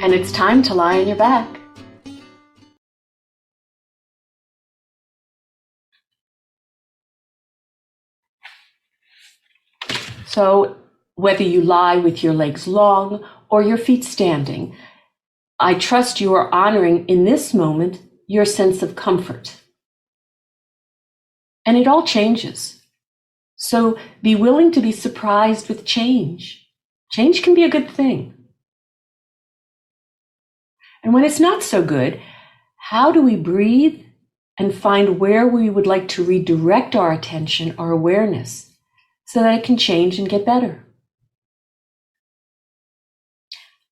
And it's time to lie on your back. So whether you lie with your legs long or your feet standing, I trust you are honoring in this moment your sense of comfort. And it all changes. So be willing to be surprised with change. Change can be a good thing. And when it's not so good, how do we breathe and find where we would like to redirect our attention, our awareness, so that it can change and get better?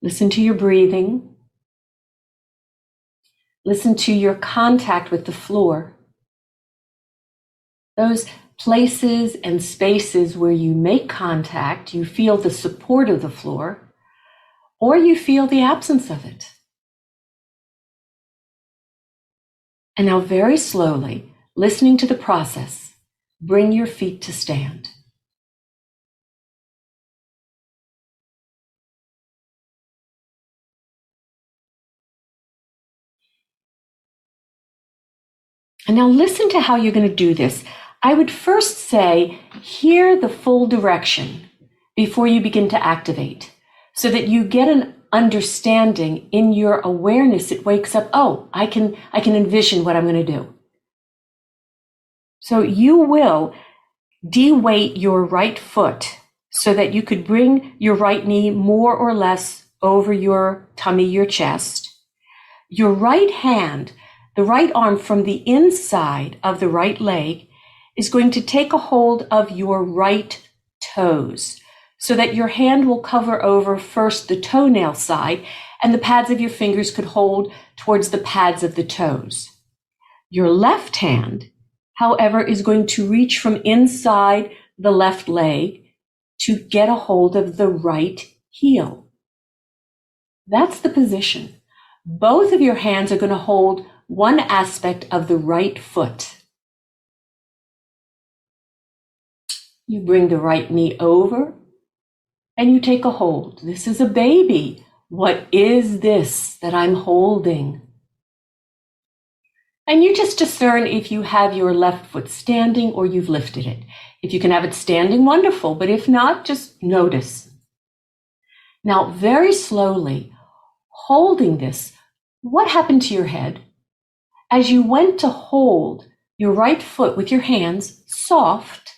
Listen to your breathing. Listen to your contact with the floor. Those places and spaces where you make contact, you feel the support of the floor, or you feel the absence of it. And now very slowly, listening to the process, bring your feet to stand. And now listen to how you're going to do this. I would first say, hear the full direction before you begin to activate, so that you get an understanding in your awareness. It wakes up, oh, I can envision what I'm going to do. So you will de-weight your right foot so that you could bring your right knee more or less over your tummy, your chest. Your right hand, the right arm from the inside of the right leg, is going to take a hold of your right toes so that your hand will cover over first the toenail side and the pads of your fingers could hold towards the pads of the toes. Your left hand, however, is going to reach from inside the left leg to get a hold of the right heel. That's the position. Both of your hands are going to hold one aspect of the right foot. You bring the right knee over and you take a hold. This is a baby. What is this that I'm holding? And you just discern if you have your left foot standing or you've lifted it. If you can have it standing, wonderful. But if not, just notice. Now, very slowly, holding this, what happened to your head? As you went to hold your right foot with your hands, soft,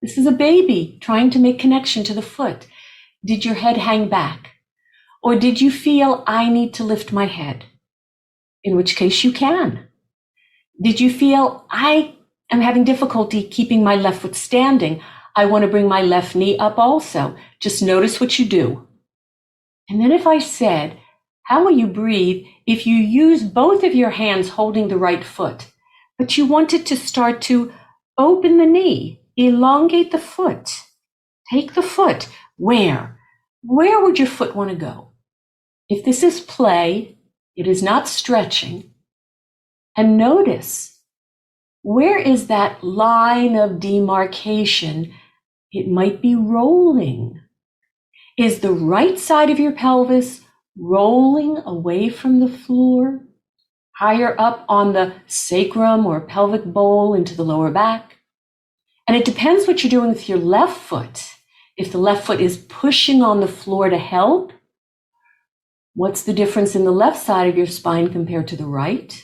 this is a baby trying to make connection to the foot. Did your head hang back? Or did you feel, I need to lift my head? In which case you can. Did you feel, I am having difficulty keeping my left foot standing? I want to bring my left knee up also. Just notice what you do. And then if I said, how will you breathe if you use both of your hands holding the right foot, but you wanted to start to open the knee, elongate the foot, take the foot. Where? Where would your foot want to go? If this is play, it is not stretching. And notice, where is that line of demarcation? It might be rolling. Is the right side of your pelvis rolling away from the floor, higher up on the sacrum or pelvic bowl into the lower back? And it depends what you're doing with your left foot. If the left foot is pushing on the floor to help, what's the difference in the left side of your spine compared to the right?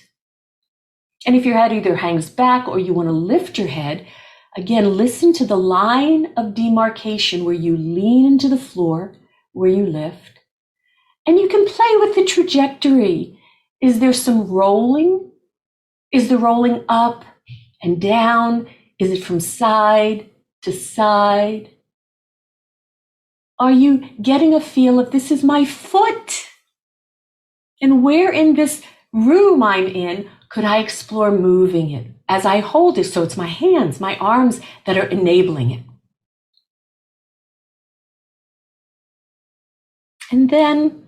And if your head either hangs back or you want to lift your head, again, listen to the line of demarcation where you lean into the floor, where you lift. And you can play with the trajectory. Is there some rolling? Is the rolling up and down? Is it from side to side? Are you getting a feel of this is my foot? And where in this room I'm in could I explore moving it as I hold it? So it's my hands, my arms that are enabling it. And then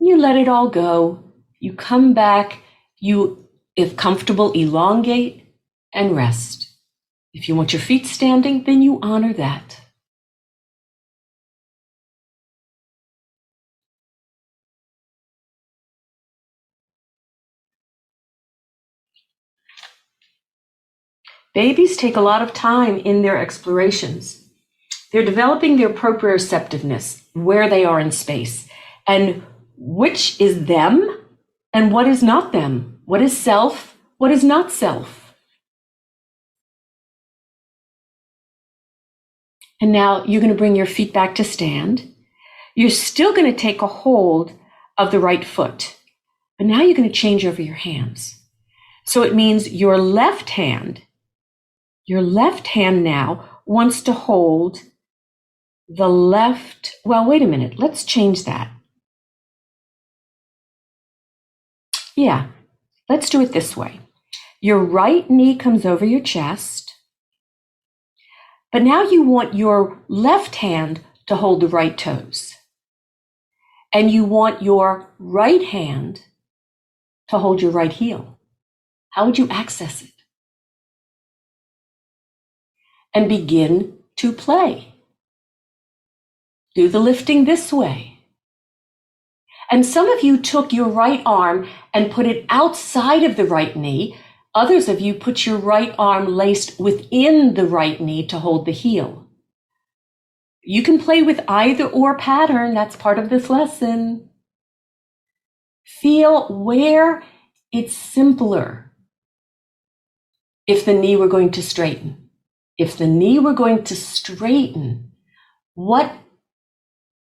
you let it all go. You come back, you If comfortable, elongate and rest. If you want your feet standing, then you honor that. Babies take a lot of time in their explorations. They're developing their proprioceptiveness, where they are in space, and which is them and what is not them. What is self? What is not self? And now you're going to bring your feet back to stand. You're still going to take a hold of the right foot, but now you're going to change over your hands. So it means your left hand now wants to hold the left. Well, wait a minute. Let's change that. Yeah, let's do it this way. Your right knee comes over your chest, but now you want your left hand to hold the right toes. And you want your right hand to hold your right heel. How would you access it? And begin to play. Do the lifting this way. And some of you took your right arm and put it outside of the right knee. Others of you put your right arm laced within the right knee to hold the heel. You can play with either or pattern. That's part of this lesson. Feel where it's simpler. If the knee were going to straighten. If the knee were going to straighten, what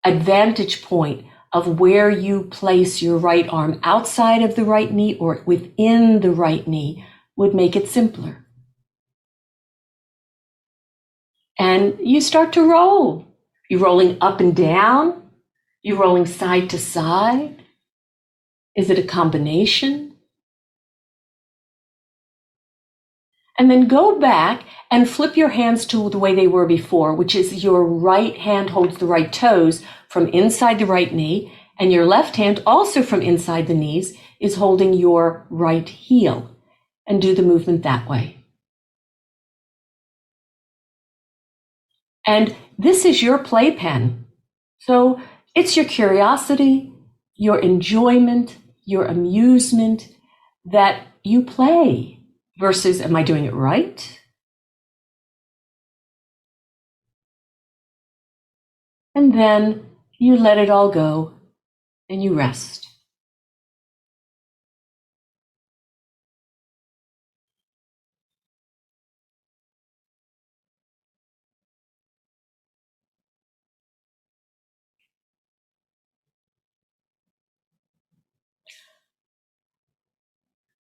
advantage point of where you place your right arm outside of the right knee or within the right knee would make it simpler. And you start to roll. You're rolling up and down. You're rolling side to side. Is it a combination? And then go back and flip your hands to the way they were before, which is your right hand holds the right toes from inside the right knee, and your left hand, also from inside the knees, is holding your right heel. And do the movement that way. And this is your playpen. So it's your curiosity, your enjoyment, your amusement that you play versus, am I doing it right? And then you let it all go and you rest.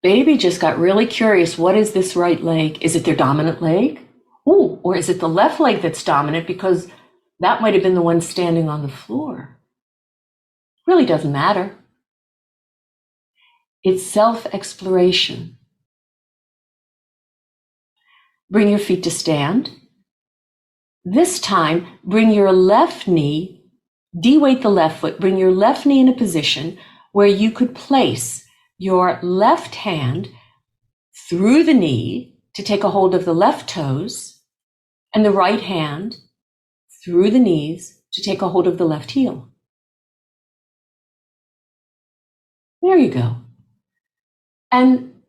Baby just got really curious. What is this right leg? Is it their dominant leg? Oh, or is it the left leg that's dominant because that might have been the one standing on the floor? Really doesn't matter. It's self-exploration. Bring your feet to stand. This time, bring your left knee, de-weight the left foot, bring your left knee in a position where you could place your left hand through the knee to take a hold of the left toes and the right hand through the knees to take a hold of the left heel. There you go. And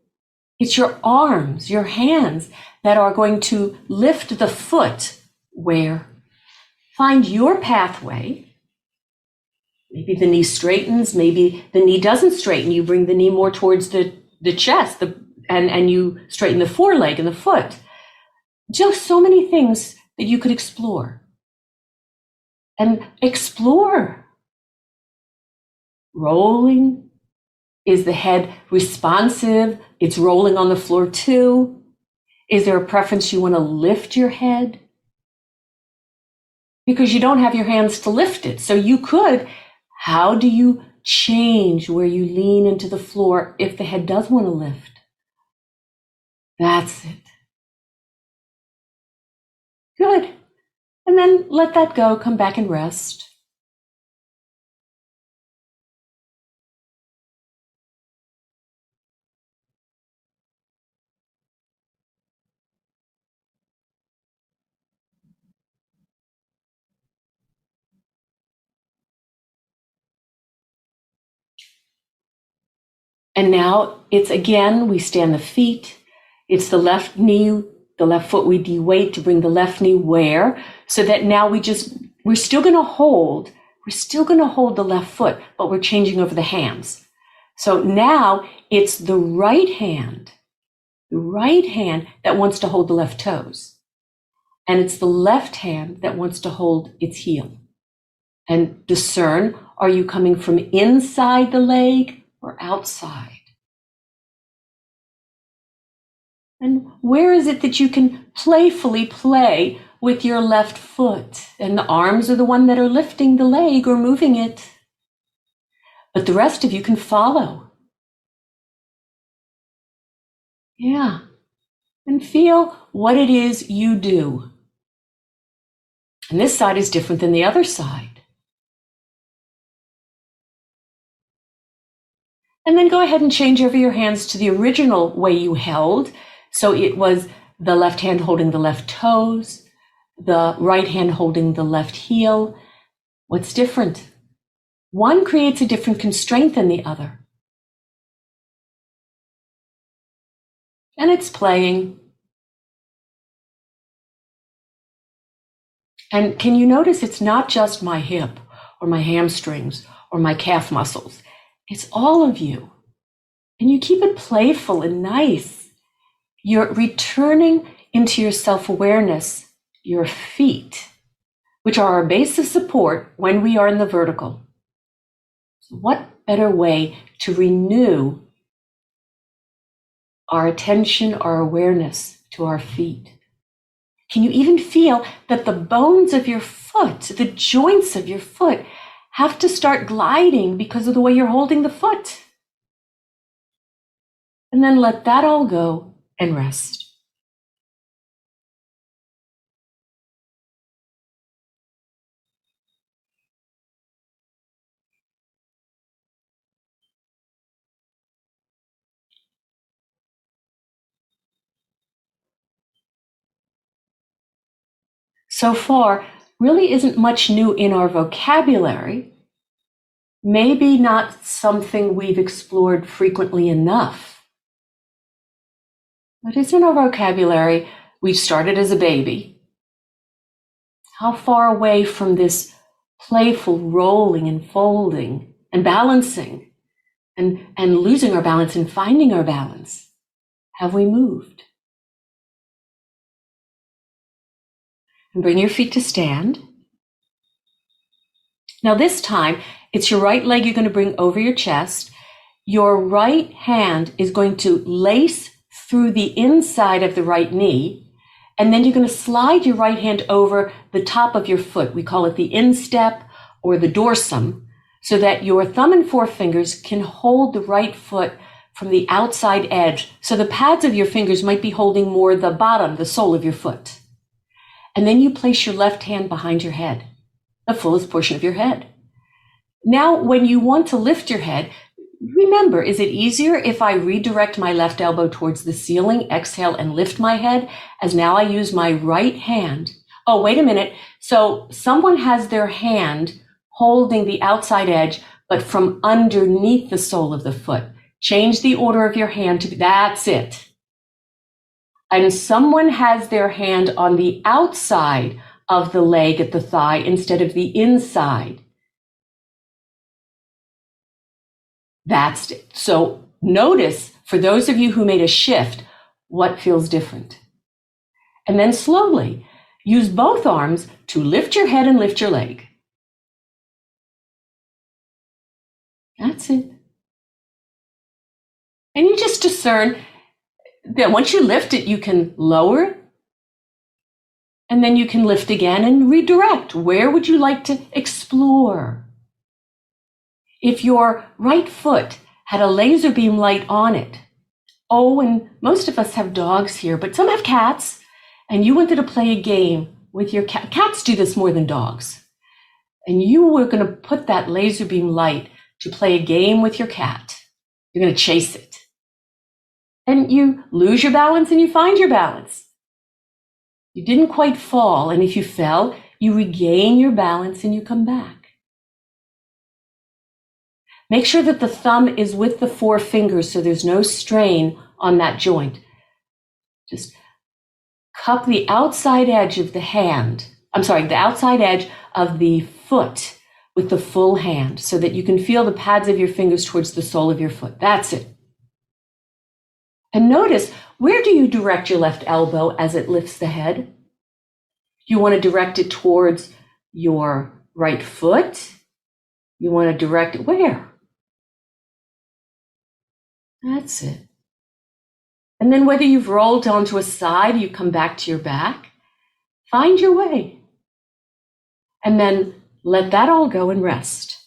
it's your arms, your hands that are going to lift the foot where? Find your pathway. Maybe the knee straightens, maybe the knee doesn't straighten. You bring the knee more towards the chest and you straighten the foreleg and the foot. Just so many things that you could explore. And explore. Rolling. Is the head responsive? It's rolling on the floor too. Is there a preference you want to lift your head? Because you don't have your hands to lift it. So you could, how do you change where you lean into the floor if the head does want to lift? That's it. Good. And then let that go. Come back and rest. And now it's again, we stand the feet. It's the left knee, the left foot we de-weight to bring the left knee where, so that now we're still going to hold the left foot, but we're changing over the hands. So now it's the right hand that wants to hold the left toes. And it's the left hand that wants to hold its heel. And discern, are you coming from inside the leg or outside? And where is it that you can playfully play with your left foot? And the arms are the one that are lifting the leg or moving it. But the rest of you can follow. Yeah. And feel what it is you do. And this side is different than the other side. And then go ahead and change over your hands to the original way you held. So it was the left hand holding the left toes, the right hand holding the left heel. What's different? One creates a different constraint than the other. And it's playing. And can you notice it's not just my hip or my hamstrings or my calf muscles. It's all of you. And you keep it playful and nice. You're returning into your self-awareness, your feet, which are our base of support when we are in the vertical. So what better way to renew our attention, our awareness to our feet? Can you even feel that the bones of your foot, the joints of your foot, have to start gliding because of the way you're holding the foot? And then let that all go and rest. So far, really isn't much new in our vocabulary. Maybe not something we've explored frequently enough. But it's in our vocabulary. We started as a baby. How far away from this playful rolling and folding and balancing and losing our balance and finding our balance have we moved? And bring your feet to stand. Now this time, it's your right leg you're going to bring over your chest. Your right hand is going to lace through the inside of the right knee, and then you're going to slide your right hand over the top of your foot. We call it the instep or the dorsum, so that your thumb and forefingers can hold the right foot from the outside edge. So the pads of your fingers might be holding more the bottom, the sole of your foot. And then you place your left hand behind your head, the fullest portion of your head. Now, when you want to lift your head, remember, is it easier if I redirect my left elbow towards the ceiling, exhale, and lift my head, as now I use my right hand? Oh, wait a minute. So someone has their hand holding the outside edge, but from underneath the sole of the foot. Change the order of your hand to, that's it. And someone has their hand on the outside of the leg at the thigh instead of the inside. That's it. So notice, for those of you who made a shift, what feels different. And then slowly use both arms to lift your head and lift your leg. That's it. And you just discern that once you lift it, you can lower it, and then you can lift again and redirect. Where would you like to explore? If your right foot had a laser beam light on it, oh, and most of us have dogs here, but some have cats, and you wanted to play a game with your cat. Cats do this more than dogs. And you were going to put that laser beam light to play a game with your cat. You're going to chase it. And you lose your balance and you find your balance. You didn't quite fall, and if you fell, you regain your balance and you come back. Make sure that the thumb is with the four fingers so there's no strain on that joint. Just cup the outside edge of the outside edge of the foot with the full hand so that you can feel the pads of your fingers towards the sole of your foot. That's it. And notice, where do you direct your left elbow as it lifts the head? You want to direct it towards your right foot. You want to direct it where? That's it. And then whether you've rolled onto a side, you come back to your back, find your way. And then let that all go and rest.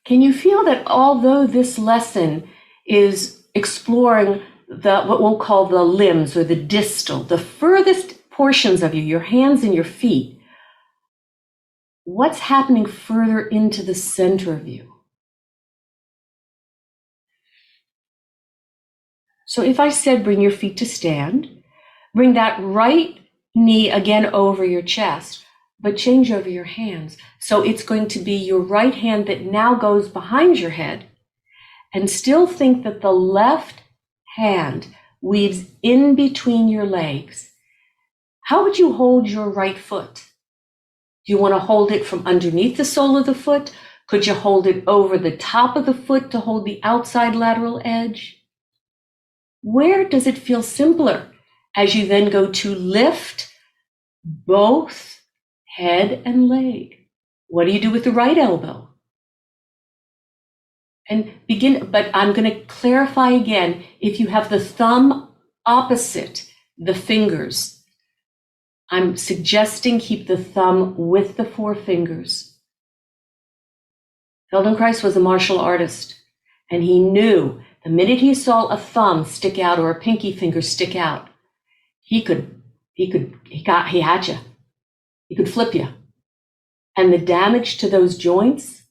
Can you feel that although this lesson is exploring what we'll call the limbs or the distal, the furthest portions of you, your hands and your feet, what's happening further into the center of you? So if I said bring your feet to stand, bring that right knee again over your chest, but change over your hands. So it's going to be your right hand that now goes behind your head, and still think that the left hand weaves in between your legs. How would you hold your right foot? Do you want to hold it from underneath the sole of the foot? Could you hold it over the top of the foot to hold the outside lateral edge? Where does it feel simpler as you then go to lift both head and leg? What do you do with the right elbow? And begin, but I'm going to clarify again, if you have the thumb opposite the fingers, I'm suggesting keep the thumb with the four fingers. Feldenkrais was a martial artist, and he knew the minute he saw a thumb stick out or a pinky finger stick out, he had you. He could flip you. And the damage to those joints,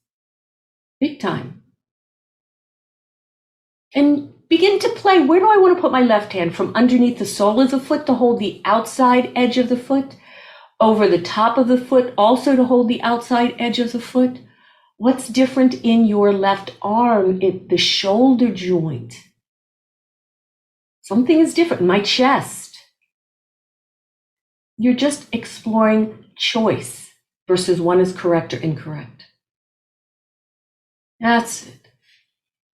big time. And begin to play. Where do I want to put my left hand? From underneath the sole of the foot to hold the outside edge of the foot? Over the top of the foot also to hold the outside edge of the foot? What's different in your left arm? The shoulder joint. Something is different. My chest. You're just exploring choice versus one is correct or incorrect. That's it.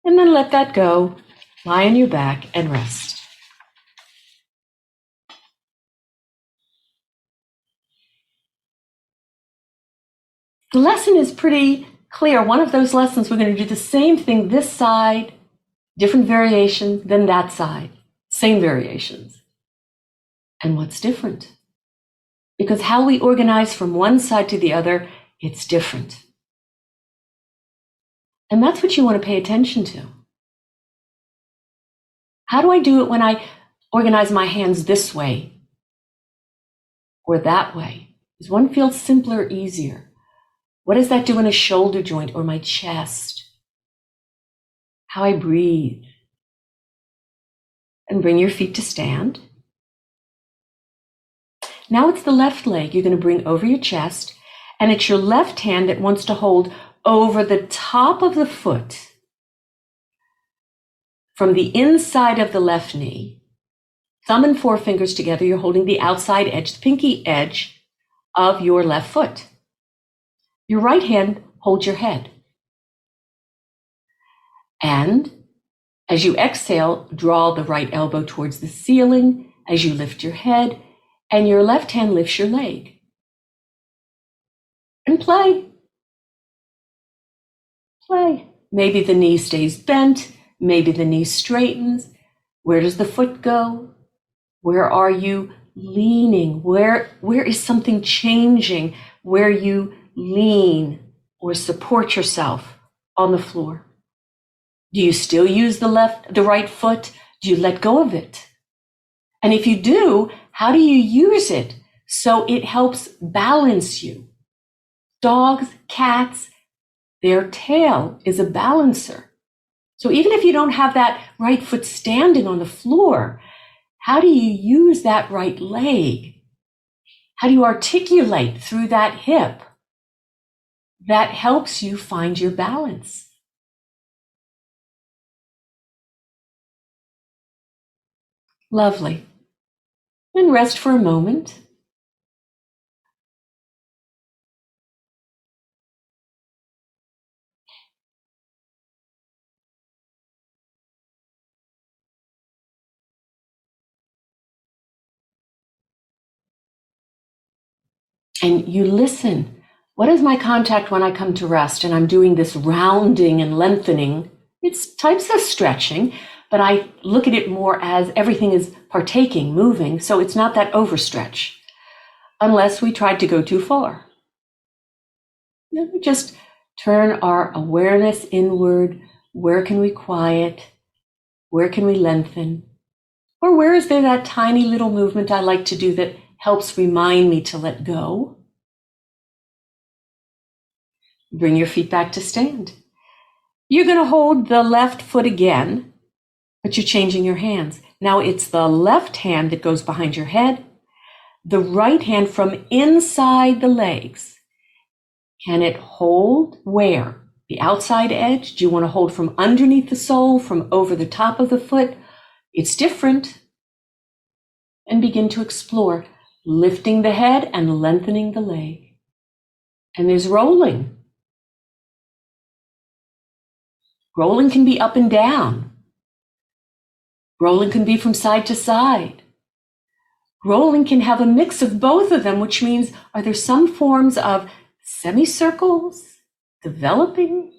And then let that go. Lie on your back and rest. The lesson is pretty clear. One of those lessons, we're going to do the same thing this side, different variations than that side, same variations. And what's different? Because how we organize from one side to the other, it's different. And that's what you want to pay attention to. How do I do it when I organize my hands this way or that way? Does one feel simpler or easier? What does that do in a shoulder joint or my chest? How I breathe. And bring your feet to stand. Now it's the left leg you're going to bring over your chest, and it's your left hand that wants to hold over the top of the foot from the inside of the left knee. Thumb and forefingers together, you're holding the outside edge, the pinky edge of your left foot. Your right hand holds your head. And as you exhale, draw the right elbow towards the ceiling as you lift your head, and your left hand lifts your leg. And play. Play. Maybe the knee stays bent. Maybe the knee straightens. Where does the foot go? Where are you leaning? Where is something changing where you lean or support yourself on the floor? Do you still use the right foot? Do you let go of it? And if you do, how do you use it so it helps balance you? Dogs, cats, their tail is a balancer. So even if you don't have that right foot standing on the floor, how do you use that right leg? How do you articulate through that hip? That helps you find your balance. Lovely. And rest for a moment. And you listen. What is my contact when I come to rest and I'm doing this rounding and lengthening? It's types of stretching, but I look at it more as everything is partaking, moving, so it's not that overstretch, unless we tried to go too far. We just turn our awareness inward. Where can we quiet? Where can we lengthen? Or where is there that tiny little movement I like to do that helps remind me to let go? Bring your feet back to stand. You're going to hold the left foot again, but you're changing your hands. Now it's the left hand that goes behind your head, the right hand from inside the legs. Can it hold where? The outside edge? Do you want to hold from underneath the sole, from over the top of the foot? It's different. And begin to explore, lifting the head and lengthening the leg. And there's rolling. Rolling can be up and down. Rolling can be from side to side. Rolling can have a mix of both of them, which means, are there some forms of semicircles developing?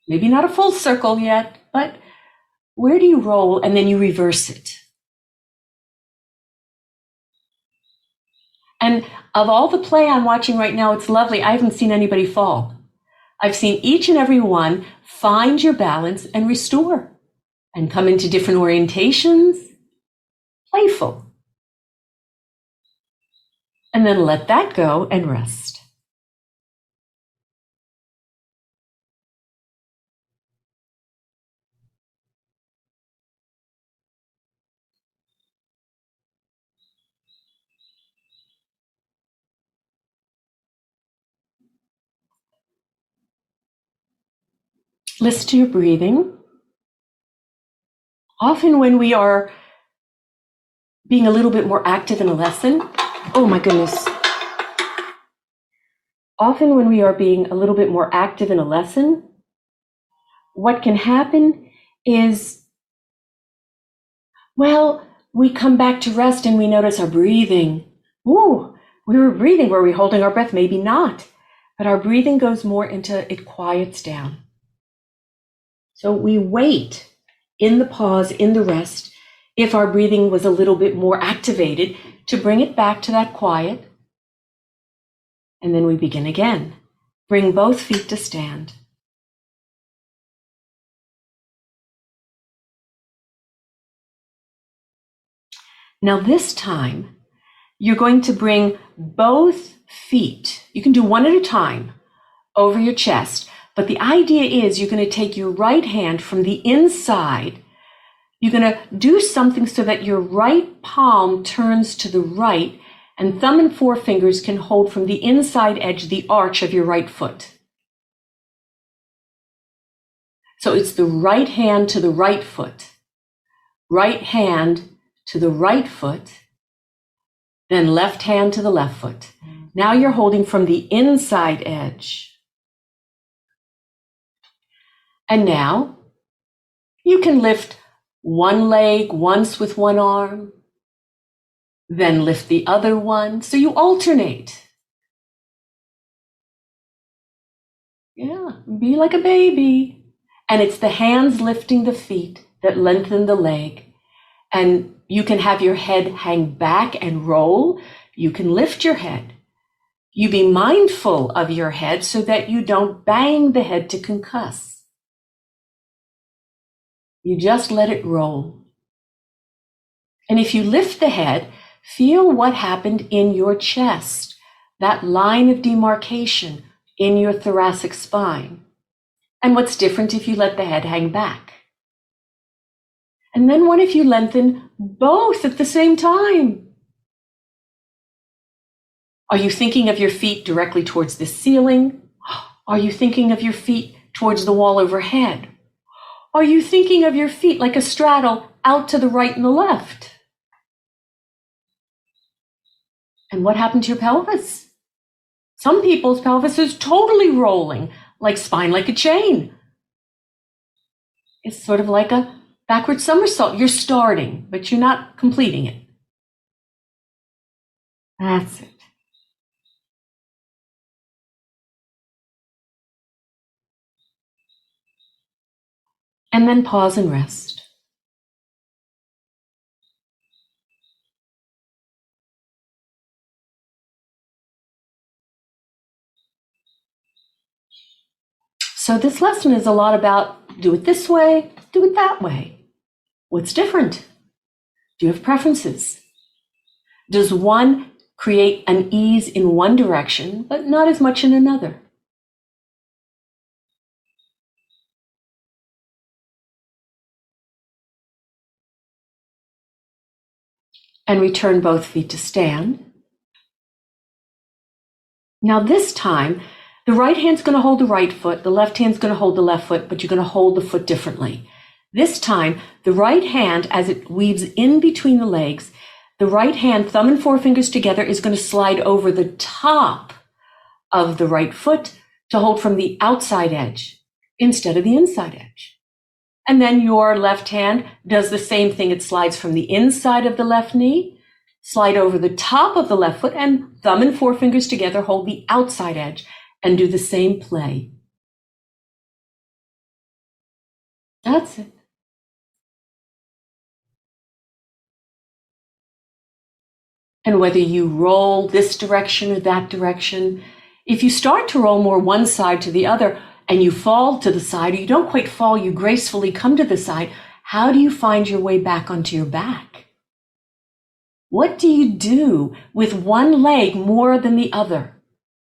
Maybe not a full circle yet, but where do you roll and then you reverse it? And of all the play I'm watching right now, it's lovely. I haven't seen anybody fall. I've seen each and every one find your balance and restore and come into different orientations, playful. And then let that go and rest. Listen to your breathing. Often when we are being a little bit more active in a lesson, oh my goodness. Often when we are being a little bit more active in a lesson, what can happen is, we come back to rest and we notice our breathing. Ooh, we were breathing. Were we holding our breath? Maybe not. But our breathing goes more into, it quiets down. So we wait in the pause, in the rest, if our breathing was a little bit more activated, to bring it back to that quiet. And then we begin again. Bring both feet to stand. Now this time, you're going to bring both feet, you can do one at a time, over your chest. But the idea is you're going to take your right hand from the inside. You're going to do something so that your right palm turns to the right and thumb and forefingers can hold from the inside edge the arch of your right foot. So it's the right hand to the right foot, right hand to the right foot, then left hand to the left foot. Now you're holding from the inside edge. And now you can lift one leg once with one arm, then lift the other one. So you alternate. Yeah, be like a baby. And it's the hands lifting the feet that lengthen the leg. And you can have your head hang back and roll. You can lift your head. You be mindful of your head so that you don't bang the head to concuss. You just let it roll. And if you lift the head, feel what happened in your chest, that line of demarcation in your thoracic spine. And what's different if you let the head hang back? And then what if you lengthen both at the same time? Are you thinking of your feet directly towards the ceiling? Are you thinking of your feet towards the wall overhead? Are you thinking of your feet like a straddle out to the right and the left? And what happened to your pelvis? Some people's pelvis is totally rolling, like spine like a chain. It's sort of like a backward somersault. You're starting, but you're not completing it. That's it. And then pause and rest. So this lesson is a lot about do it this way, do it that way. What's different? Do you have preferences? Does one create an ease in one direction, but not as much in another? And return both feet to stand. Now this time, the right hand's going to hold the right foot, the left hand's going to hold the left foot, but you're going to hold the foot differently. This time, the right hand, as it weaves in between the legs, the right hand, thumb and forefingers together, is going to slide over the top of the right foot to hold from the outside edge instead of the inside edge. And then your left hand does the same thing. It slides from the inside of the left knee, slide over the top of the left foot, and thumb and forefingers together hold the outside edge and do the same play. That's it. And whether you roll this direction or that direction, if you start to roll more one side to the other and you fall to the side, or you don't quite fall, you gracefully come to the side, how do you find your way back onto your back? What do you do with one leg more than the other?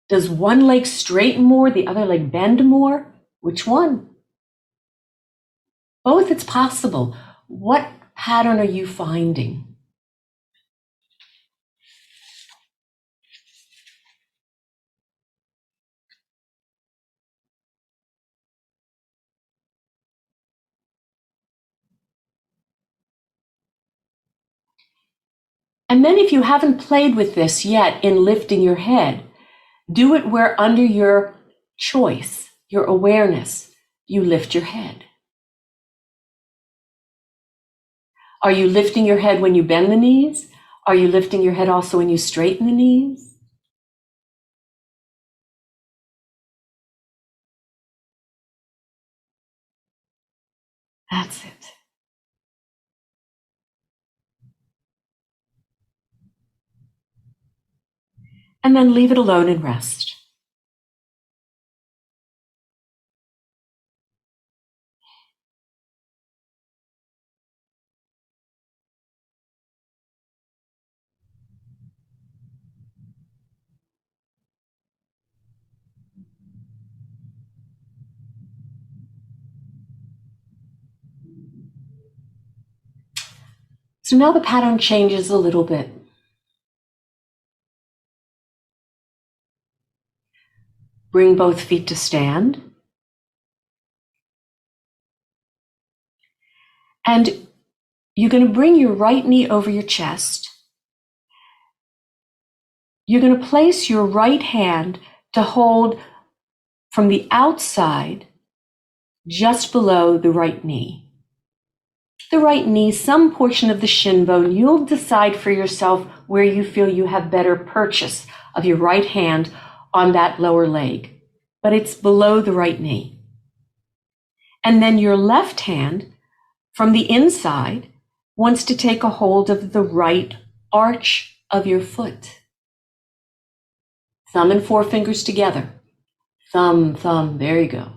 Does one leg straighten more, the other leg bend more? Which one? Both, it's possible. What pattern are you finding? And then if you haven't played with this yet in lifting your head, do it where under your choice, your awareness, you lift your head. Are you lifting your head when you bend the knees? Are you lifting your head also when you straighten the knees? That's it. And then leave it alone and rest. So now the pattern changes a little bit. Bring both feet to stand. And you're going to bring your right knee over your chest. You're going to place your right hand to hold from the outside just below the right knee. The right knee, some portion of the shin bone, you'll decide for yourself where you feel you have better purchase of your right hand on that lower leg, but it's below the right knee. And then your left hand from the inside wants to take a hold of the right arch of your foot. Thumb and forefingers together. Thumb, thumb, there you go.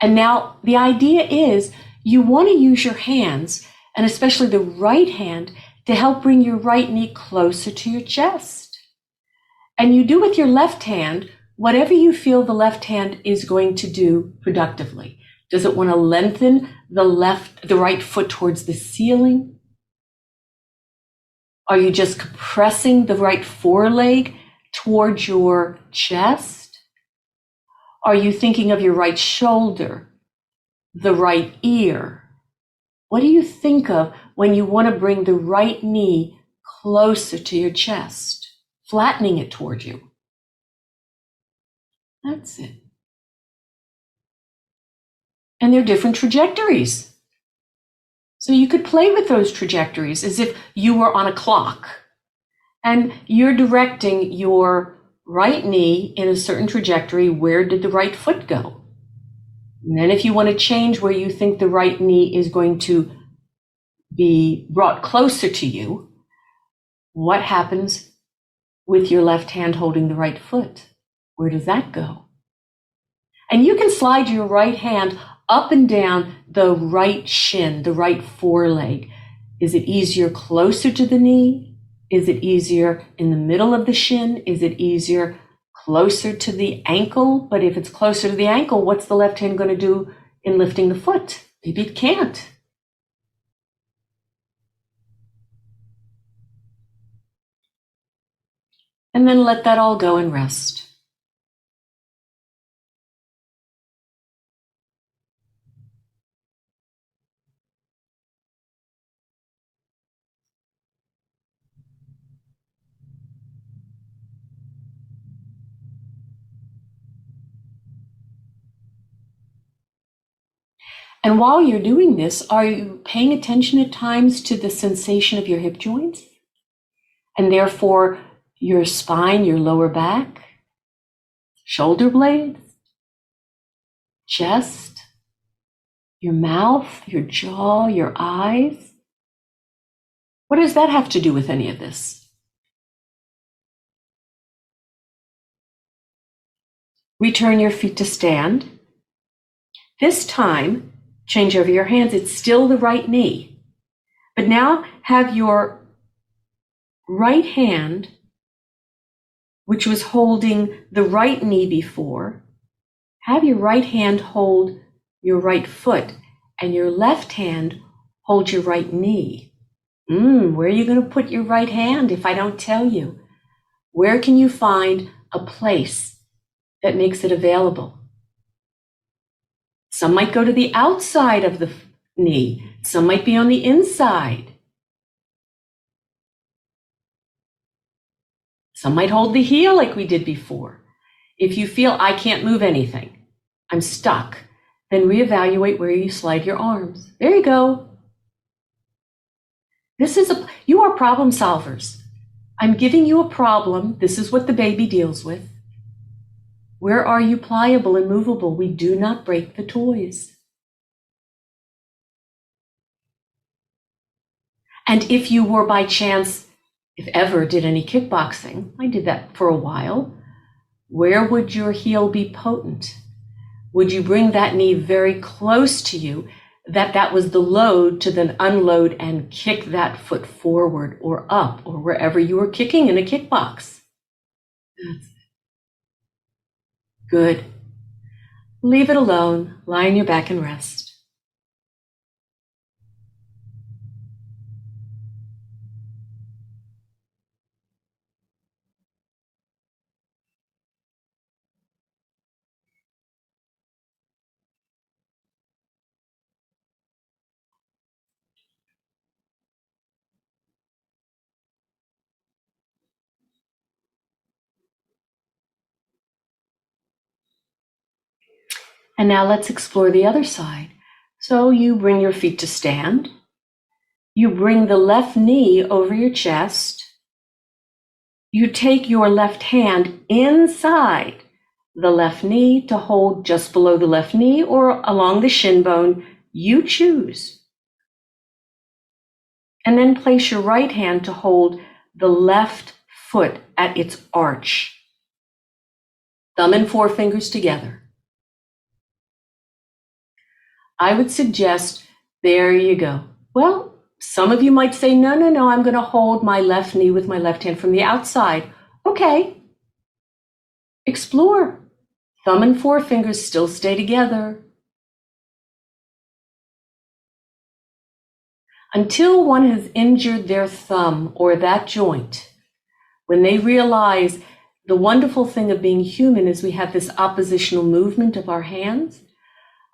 And now the idea is you want to use your hands, and especially the right hand, to help bring your right knee closer to your chest. And you do with your left hand whatever you feel the left hand is going to do productively. Does it want to lengthen the right foot towards the ceiling? Are you just compressing the right foreleg towards your chest? Are you thinking of your right shoulder, the right ear? What do you think of when you want to bring the right knee closer to your chest, flattening it toward you? That's it. And they're different trajectories. So you could play with those trajectories as if you were on a clock and you're directing your right knee in a certain trajectory. Where did the right foot go? And then if you want to change where you think the right knee is going to be brought closer to you, what happens with your left hand holding the right foot? Where does that go? And you can slide your right hand up and down the right shin, the right foreleg. Is it easier closer to the knee? Is it easier in the middle of the shin? Is it easier closer to the ankle? But if it's closer to the ankle, what's the left hand going to do in lifting the foot? Maybe it can't. And then let that all go and rest. And while you're doing this, are you paying attention at times to the sensation of your hip joints? And therefore, your spine, your lower back, shoulder blades, chest, your mouth, your jaw, your eyes? What does that have to do with any of this? Return your feet to stand. This time, change over your hands. It's still the right knee. But now have your right hand, which was holding the right knee before, have your right hand hold your right foot and your left hand hold your right knee. Where are you going to put your right hand if I don't tell you? Where can you find a place that makes it available? Some might go to the outside of the knee. Some might be on the inside. Some might hold the heel like we did before. If you feel I can't move anything, I'm stuck, then reevaluate where you slide your arms. There you go. You are problem solvers. I'm giving you a problem. This is what the baby deals with. Where are you pliable and movable? We do not break the toys. And if you were by chance, if ever did any kickboxing, I did that for a while, where would your heel be potent? Would you bring that knee very close to you, that was the load to then unload and kick that foot forward or up or wherever you were kicking in a kickbox? That's it. Good. Leave it alone. Lie on your back and rest. And now let's explore the other side. So you bring your feet to stand. You bring the left knee over your chest. You take your left hand inside the left knee to hold just below the left knee or along the shin bone. You choose. And then place your right hand to hold the left foot at its arch. Thumb and forefingers together. I would suggest, there you go. Well, some of you might say, no, I'm going to hold my left knee with my left hand from the outside. Okay. Explore. Thumb and forefingers still stay together. Until one has injured their thumb or that joint, when they realize the wonderful thing of being human is we have this oppositional movement of our hands,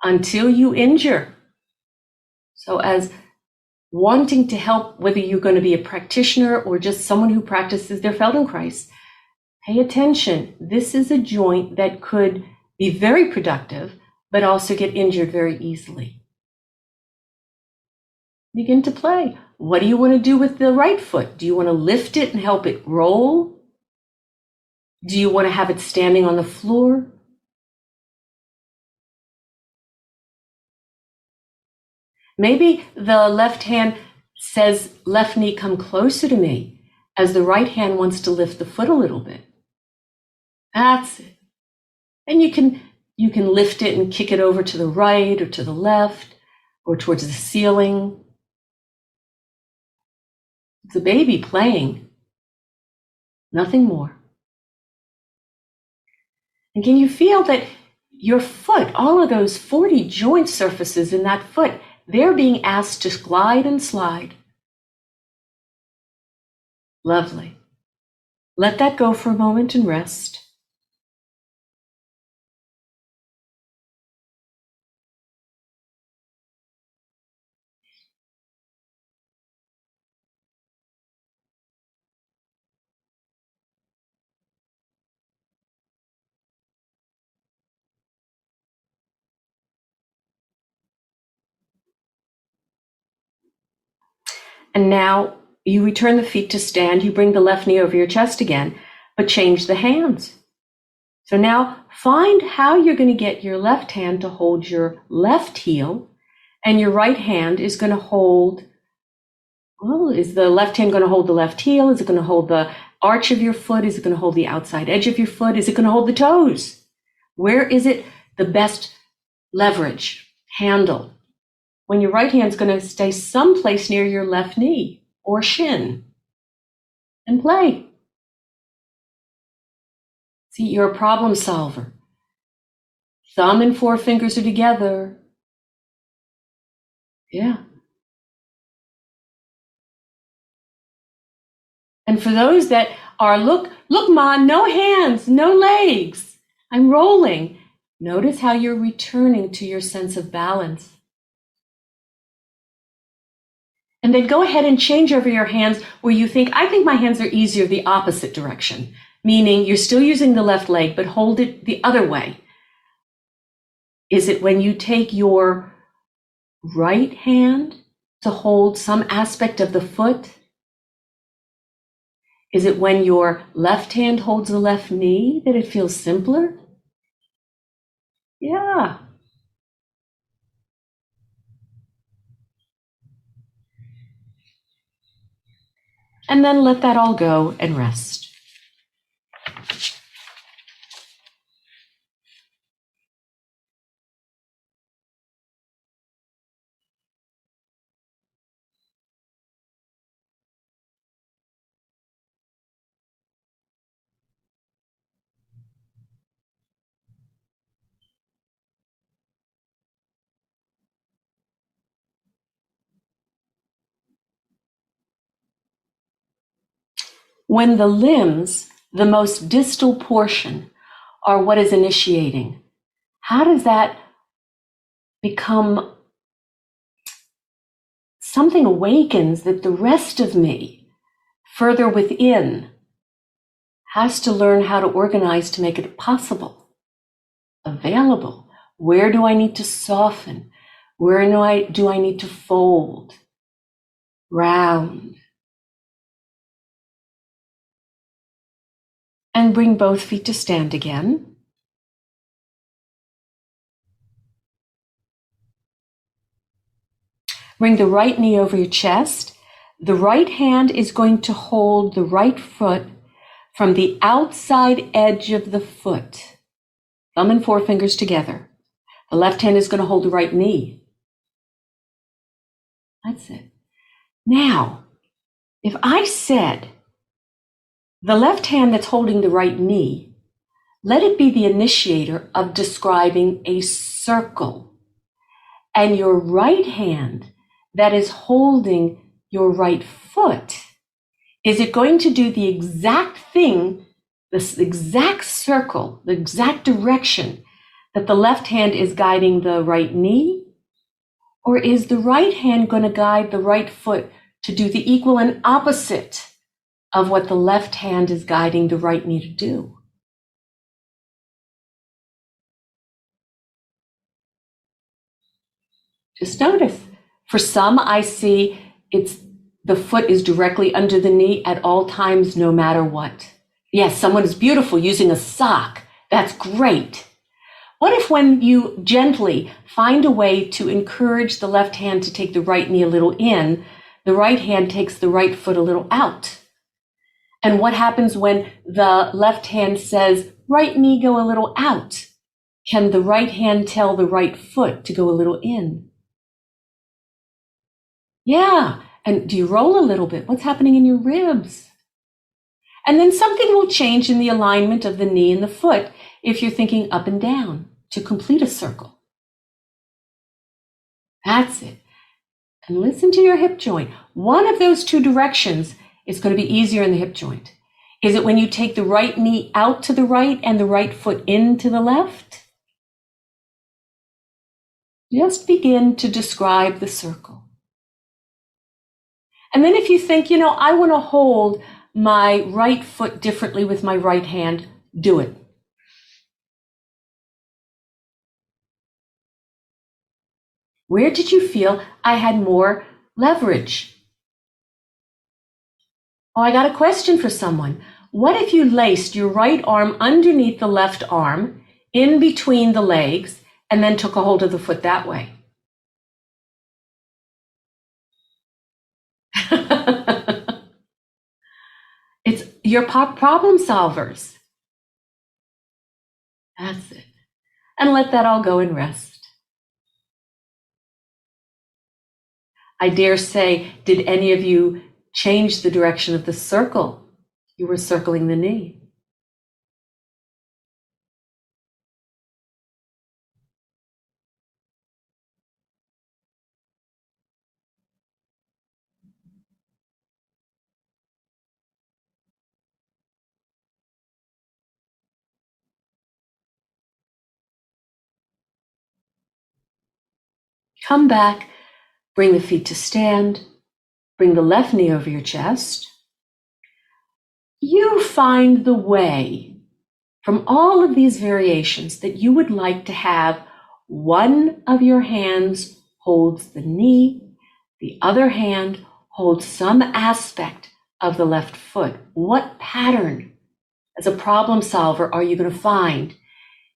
until you injure. So as wanting to help, whether you're going to be a practitioner or just someone who practices their Feldenkrais, pay attention. This is a joint that could be very productive, but also get injured very easily. Begin to play. What do you want to do with the right foot? Do you want to lift it and help it roll? Do you want to have it standing on the floor? Maybe the left hand says, left knee, come closer to me, as the right hand wants to lift the foot a little bit. That's it. And you can lift it and kick it over to the right or to the left or towards the ceiling. It's a baby playing, nothing more. And can you feel that your foot, all of those 40 joint surfaces in that foot, they're being asked to glide and slide? Lovely. Let that go for a moment and rest. And now you return the feet to stand. You bring the left knee over your chest again, but change the hands. So now find how you're going to get your left hand to hold your left heel, and your right hand is going to hold, well, is the left hand going to hold the left heel? Is it going to hold the arch of your foot? Is it going to hold the outside edge of your foot? Is it going to hold the toes? Where is it the best leverage, handle? When your right hand's going to stay someplace near your left knee or shin, and play. See, you're a problem solver. Thumb and forefingers are together. Yeah. And for those that are, look, Ma, no hands, no legs, I'm rolling. Notice how you're returning to your sense of balance. And then go ahead and change over your hands where you think, I think my hands are easier the opposite direction, meaning you're still using the left leg, but hold it the other way. Is it when you take your right hand to hold some aspect of the foot? Is it when your left hand holds the left knee that it feels simpler? Yeah. And then let that all go and rest. When the limbs, the most distal portion, are what is initiating, how does that become something awakens that the rest of me, further within, has to learn how to organize to make it possible, available? Where do I need to soften? Where do I need to fold, round? And bring both feet to stand again. Bring the right knee over your chest. The right hand is going to hold the right foot from the outside edge of the foot. Thumb and forefingers together. The left hand is going to hold the right knee. That's it. Now, if I said, the left hand that's holding the right knee, let it be the initiator of describing a circle. And your right hand that is holding your right foot, is it going to do the exact thing, this exact circle, the exact direction that the left hand is guiding the right knee? Or is the right hand going to guide the right foot to do the equal and opposite of what the left hand is guiding the right knee to do? Just notice. For some, I see the foot is directly under the knee at all times, no matter what. Yes, someone is beautiful using a sock. That's great. What if when you gently find a way to encourage the left hand to take the right knee a little in, the right hand takes the right foot a little out? And what happens when the left hand says, right knee go a little out? Can the right hand tell the right foot to go a little in? Yeah. And do you roll a little bit? What's happening in your ribs? And then something will change in the alignment of the knee and the foot if you're thinking up and down to complete a circle. That's it. And listen to your hip joint. One of those two directions is going to be easier in the hip joint. Is it when you take the right knee out to the right and the right foot into the left? Just begin to describe the circle. And then if you think, I want to hold my right foot differently with my right hand, do it. Where did you feel I had more leverage? Oh, I got a question for someone. What if you laced your right arm underneath the left arm, in between the legs, and then took a hold of the foot that way? You're problem solvers. That's it. And let that all go and rest. I dare say, did any of you change the direction of the circle? You were circling the knee. Come back, bring the feet to stand, bring the left knee over your chest. You find the way from all of these variations that you would like to have one of your hands holds the knee, the other hand holds some aspect of the left foot. What pattern, as a problem solver, are you going to find?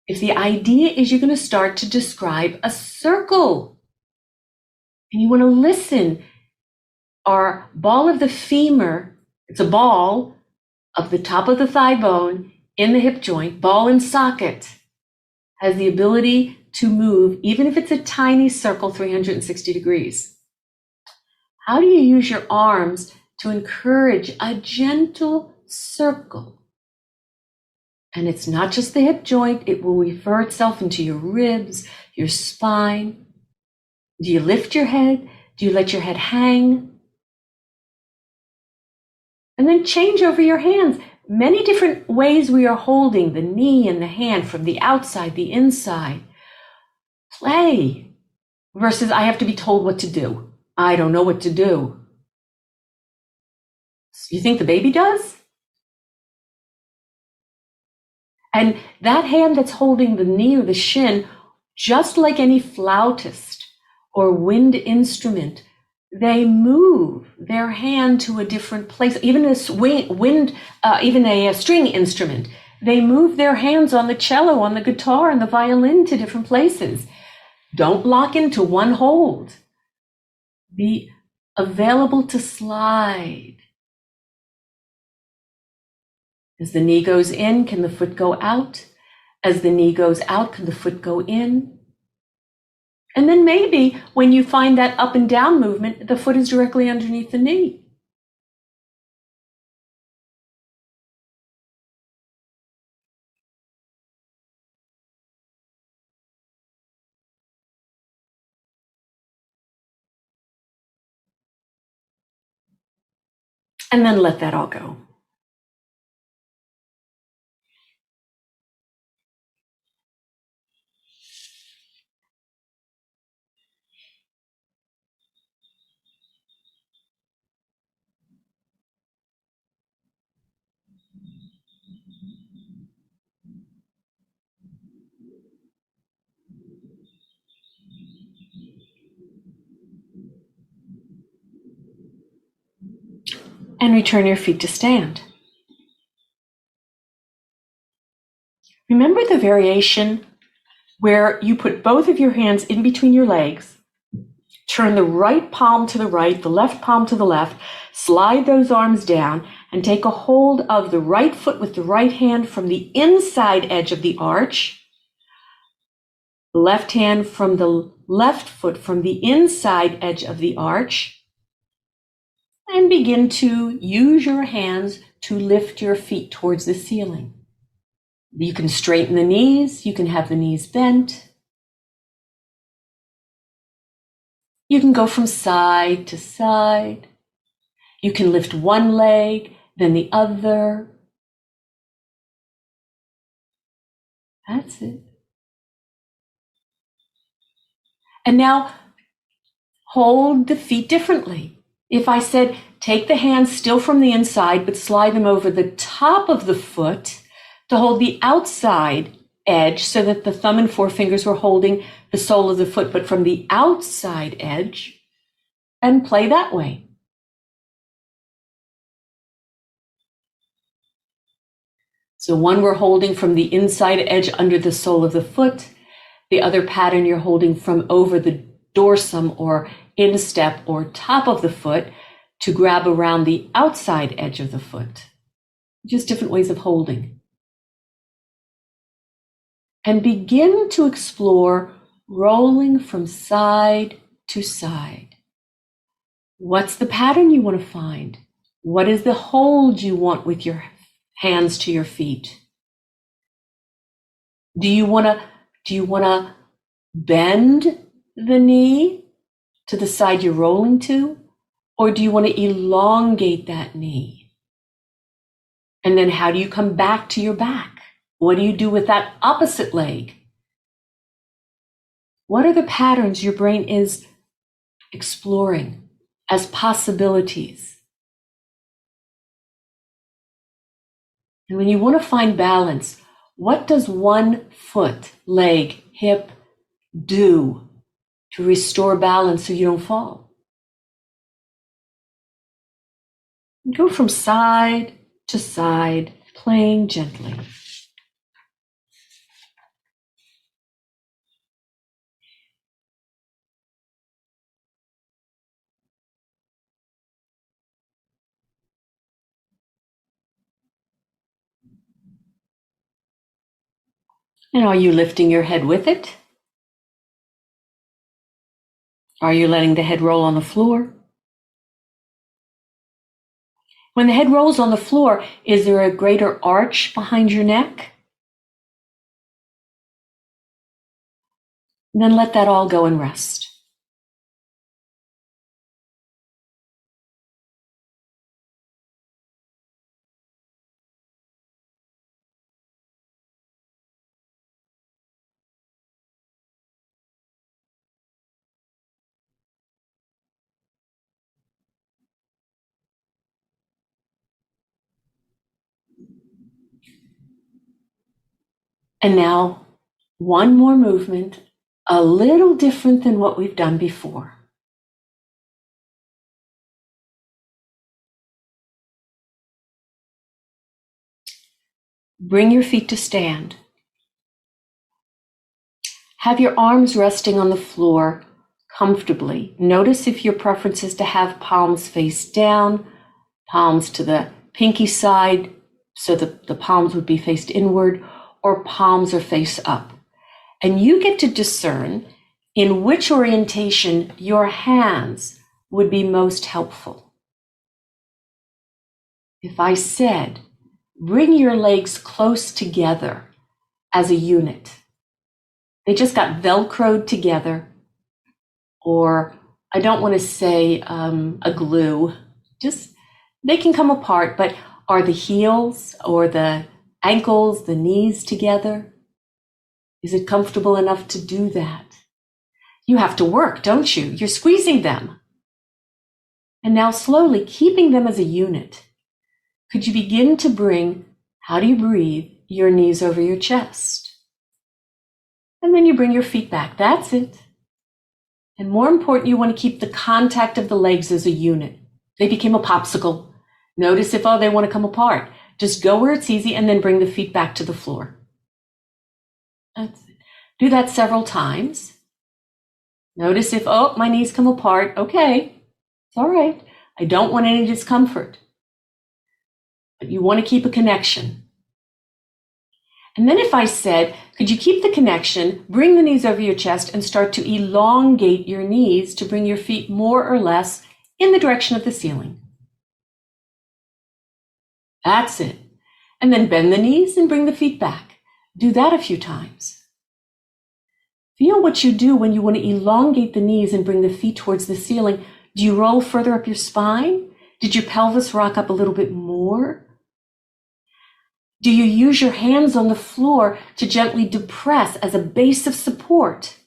If the idea is you're going to start to describe a circle, and you want to listen, our ball of the femur, it's a ball of the top of the thigh bone in the hip joint, ball and socket, has the ability to move, even if it's a tiny circle, 360 degrees. How do you use your arms to encourage a gentle circle? And it's not just the hip joint, it will refer itself into your ribs, your spine. Do you lift your head? Do you let your head hang? And then change over your hands. Many different ways we are holding the knee and the hand, from the outside, the inside. Play versus I have to be told what to do. I don't know what to do. You think the baby does? And that hand that's holding the knee or the shin, just like any flautist or wind instrument, they move their hand to a different place. Even a string instrument, they move their hands on the cello, on the guitar, and the violin to different places. Don't lock into one hold. Be available to slide. As the knee goes in, can the foot go out? As the knee goes out, can the foot go in? And then maybe when you find that up and down movement, the foot is directly underneath the knee. And then let that all go. And return your feet to stand. Remember the variation where you put both of your hands in between your legs, turn the right palm to the right, the left palm to the left, slide those arms down, and take a hold of the right foot with the right hand from the inside edge of the arch, the left hand from the left foot from the inside edge of the arch, and begin to use your hands to lift your feet towards the ceiling. You can straighten the knees, you can have the knees bent. You can go from side to side. You can lift one leg, then the other. That's it. And now hold the feet differently. If I said, take the hands still from the inside, but slide them over the top of the foot to hold the outside edge so that the thumb and forefingers were holding the sole of the foot, but from the outside edge, and play that way. So one we're holding from the inside edge under the sole of the foot. The other pattern you're holding from over the dorsum or instep or top of the foot to grab around the outside edge of the foot. Just different ways of holding. And begin to explore rolling from side to side. What's the pattern you want to find? What is the hold you want with your hands to your feet? Do you want to bend the knee to the side you're rolling to? Or do you want to elongate that knee? And then how do you come back to your back? What do you do with that opposite leg? What are the patterns your brain is exploring as possibilities? And when you want to find balance, what does one foot, leg, hip do to restore balance so you don't fall? Go from side to side, playing gently. And are you lifting your head with it? Are you letting the head roll on the floor? When the head rolls on the floor, is there a greater arch behind your neck? And then let that all go and rest. And now, one more movement, a little different than what we've done before. Bring your feet to stand. Have your arms resting on the floor comfortably. Notice if your preference is to have palms face down, palms to the pinky side, so that the palms would be faced inward, or palms are face up. And you get to discern in which orientation your hands would be most helpful. If I said, bring your legs close together as a unit, they just got Velcroed together, or I don't want to say a glue, just They can come apart, but are the heels or the ankles, the knees together? Is it comfortable enough to do that? You have to work, don't you? You're squeezing them. And now slowly, keeping them as a unit, could you begin to bring, how do you breathe, your knees over your chest? And then you bring your feet back. That's it. And more important, you want to keep the contact of the legs as a unit. They became a popsicle. Notice if, they want to come apart. Just go where it's easy and then bring the feet back to the floor. That's it. Do that several times. Notice if, my knees come apart. Okay, it's all right. I don't want any discomfort. But you want to keep a connection. And then if I said, could you keep the connection, bring the knees over your chest and start to elongate your knees to bring your feet more or less in the direction of the ceiling. That's it. And then bend the knees and bring the feet back. Do that a few times. Feel what you do when you want to elongate the knees and bring the feet towards the ceiling. Do you roll further up your spine? Did your pelvis rock up a little bit more? Do you use your hands on the floor to gently depress as a base of support?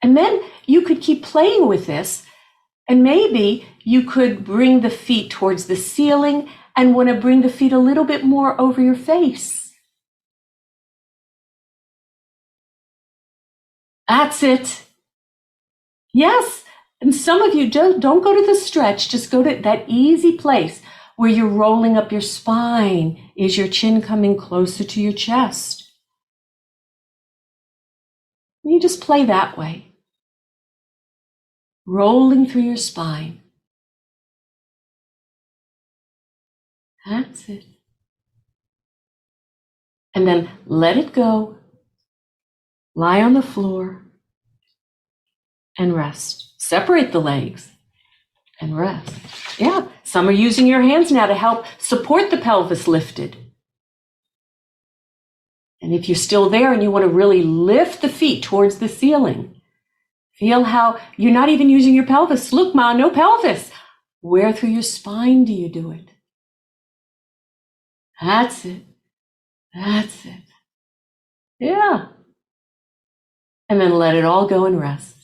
And then you could keep playing with this, and maybe you could bring the feet towards the ceiling and want to bring the feet a little bit more over your face. That's it. Yes. And some of you don't go to the stretch, just go to that easy place where you're rolling up your spine. Is your chin coming closer to your chest? And you just play that way. Rolling through your spine. That's it. And then let it go. Lie on the floor and rest. Separate the legs and rest. Yeah, some are using your hands now to help support the pelvis lifted. And if you're still there and you want to really lift the feet towards the ceiling, feel how you're not even using your pelvis. Look, Ma, no pelvis. Where through your spine do you do it? That's it. That's it. Yeah. And then let it all go and rest.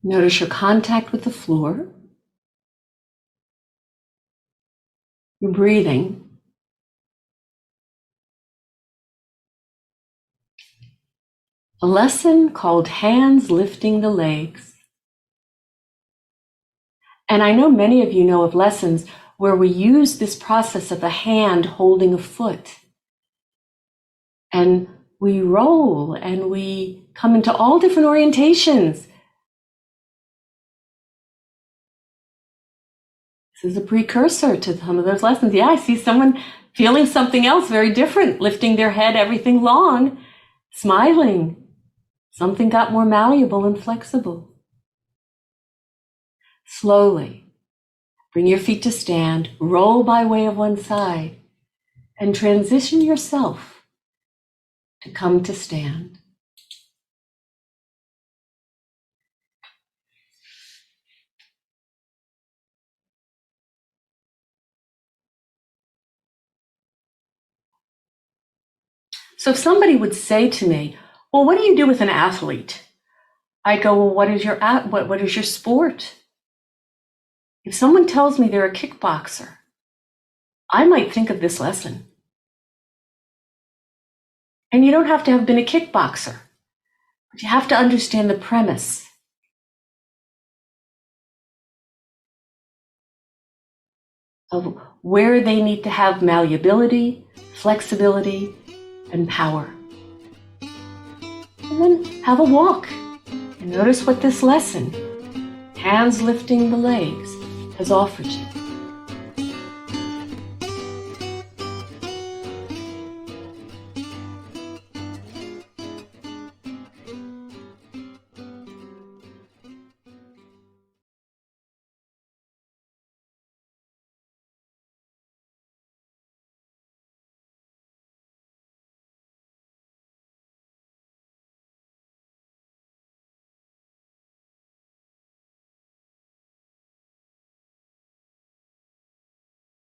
Notice your contact with the floor, your breathing. A lesson called Hands Lifting the Legs. And I know many of you know of lessons where we use this process of a hand holding a foot. And we roll and we come into all different orientations. This is a precursor to some of those lessons. Yeah, I see someone feeling something else very different, lifting their head, everything long, smiling. Something got more malleable and flexible. Slowly, bring your feet to stand, roll by way of one side, and transition yourself to come to stand. So if somebody would say to me, well, what do you do with an athlete? I go, well, what is your sport? If someone tells me they're a kickboxer, I might think of this lesson. And you don't have to have been a kickboxer, but you have to understand the premise. Of where they need to have malleability, flexibility, and power. And then have a walk and notice what this lesson, hands lifting the legs, has offered you.